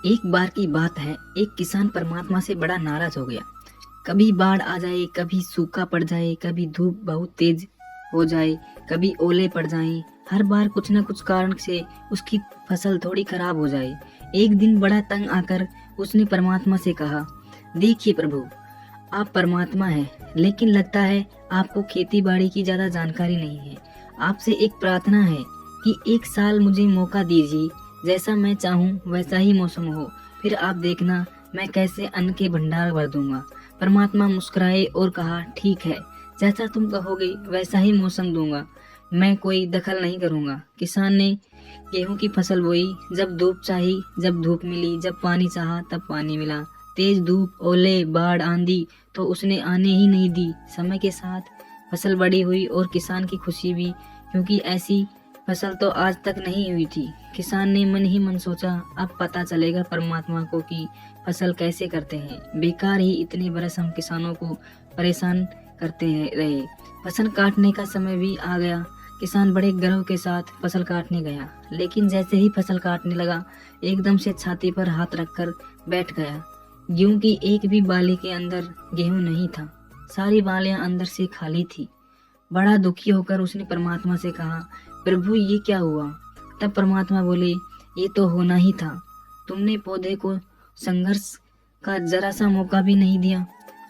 एक बार की बात है, एक किसान परमात्मा से बड़ा नाराज हो गया। कभी बाढ़ आ जाए, कभी सूखा पड़ जाए, कभी धूप बहुत तेज हो जाए, कभी ओले पड़ जाएं। हर बार कुछ न कुछ कारण से उसकी फसल थोड़ी खराब हो जाए। एक दिन बड़ा तंग आकर उसने परमात्मा से कहा, देखिए प्रभु, आप परमात्मा हैं, लेकिन लगता है आपको खेती बाड़ी की ज्यादा जानकारी नहीं है। आपसे एक प्रार्थना है कि एक साल मुझे मौका दीजिए, जैसा मैं चाहूँ वैसा ही मौसम हो, फिर आप देखना मैं कैसे अन्न के भंडार भर दूंगा। परमात्मा मुस्कुराए और कहा, ठीक है, जैसा तुम कहोगे वैसा ही मौसम दूंगा, मैं कोई दखल नहीं करूंगा। किसान ने गेहूं की फसल बोई। जब धूप चाही जब धूप मिली, जब पानी चाहा तब पानी मिला। तेज धूप, ओले, बाढ़, आंधी तो उसने आने ही नहीं दी। समय के साथ फसल बड़ी हुई और किसान की खुशी भी, क्योंकि ऐसी फसल तो आज तक नहीं हुई थी। किसान ने मन ही मन सोचा, अब पता चलेगा परमात्मा को कि फसल कैसे करते हैं। बेकार ही इतने बरस हम किसानों को परेशान करते रहे। फसल काटने का समय भी आ गया। किसान बड़े गर्व के साथ फसल काटने गया, लेकिन जैसे ही फसल काटने लगा, एकदम से छाती पर हाथ रखकर बैठ गया। गेहूं की एक भी बाली के अंदर गेहूं नहीं था। सारी बालियां अंदर से खाली थी। बड़ा दुखी होकर उसने परमात्मा से कहा, प्रभु ये क्या हुआ? तब परमात्मा बोले, ये तो होना ही था। तुमने पौधे को संघर्ष का जरा सा मौका भी नहीं दिया,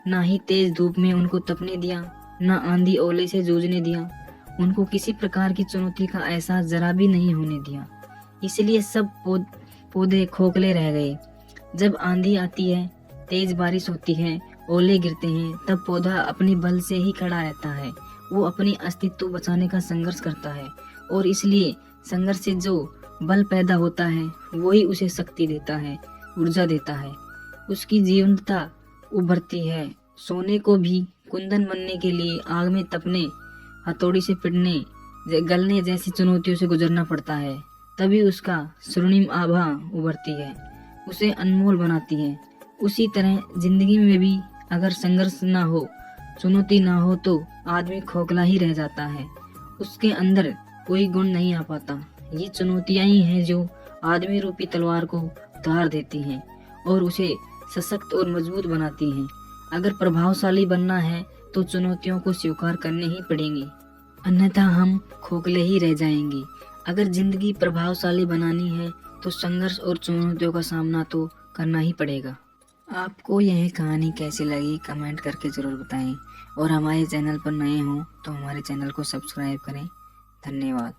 ना ही तेज धूप में उनको तपने दिया, ना आंधी ओले से जूझने दिया। उनको किसी प्रकार की चुनौती का एहसास जरा भी नहीं होने दिया। इसलिए सब पौधे खोखले रह गए। जब आंधी आती है, तेज बारिश होती है, ओले गिरते हैं, तब पौधा अपने बल से ही खड़ा रहता है। वो अपनी अस्तित्व बचाने का संघर्ष करता है, और इसलिए संघर्ष से जो बल पैदा होता है वही उसे शक्ति देता है, ऊर्जा देता है। उसकी जीवंतता उभरती है। सोने को भी कुंदन बनने के लिए आग में तपने, हथौड़ी से पिटने, गलने जैसी चुनौतियों से गुजरना पड़ता है। तभी उसका स्वर्णिम आभा उभरती है, उसे अनमोल बनाती है। उसी तरह जिंदगी में भी अगर संघर्ष ना हो, चुनौती ना हो, तो आदमी खोखला ही रह जाता है। उसके अंदर कोई गुण नहीं आ पाता। ये चुनौतियां ही हैं जो आदमी रूपी तलवार को उतार देती हैं और उसे सशक्त और मजबूत बनाती हैं। अगर प्रभावशाली बनना है तो चुनौतियों को स्वीकार करने ही पड़ेंगी, अन्यथा हम खोखले ही रह जाएंगे। अगर जिंदगी प्रभावशाली बनानी है तो संघर्ष और चुनौतियों का सामना तो करना ही पड़ेगा। आपको यह कहानी कैसी लगी कमेंट करके ज़रूर बताएं, और हमारे चैनल पर नए हों तो हमारे चैनल को सब्सक्राइब करें। धन्यवाद।